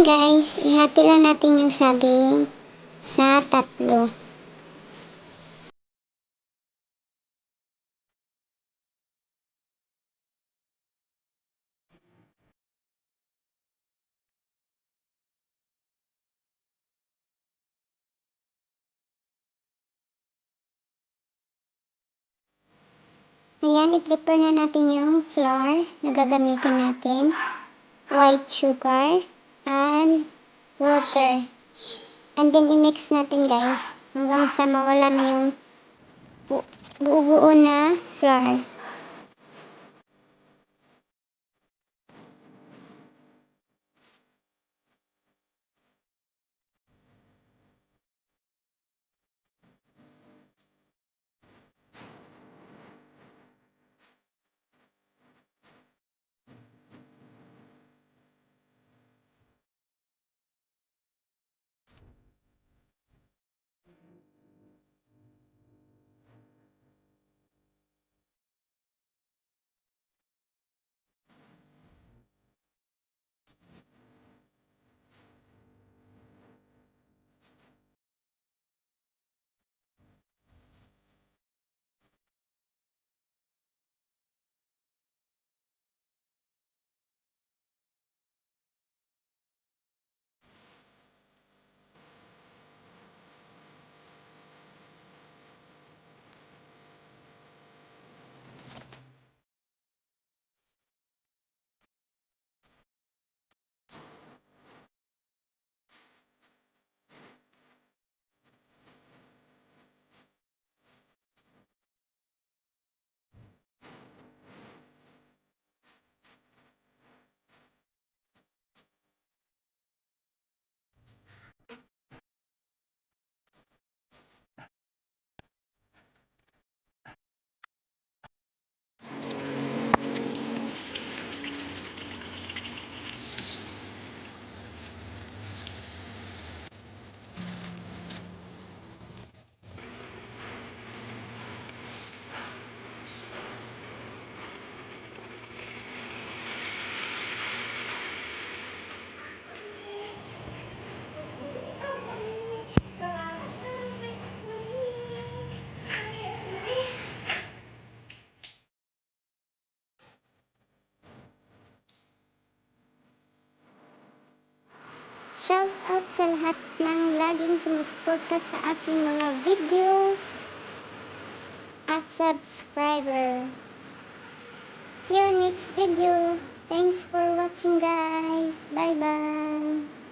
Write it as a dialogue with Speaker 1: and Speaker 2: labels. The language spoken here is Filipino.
Speaker 1: guys, ihati lang natin yung saging sa 3. Ayan, i-prepare na natin yung flour na gagamitin natin, white sugar, and water. And then, i-mix natin guys hanggang sa mawala na yung buo-buo na flour. Shout out sa lahat ng laging sumusuporta sa aking mga video at subscriber. See you next video. Thanks for watching guys. Bye bye.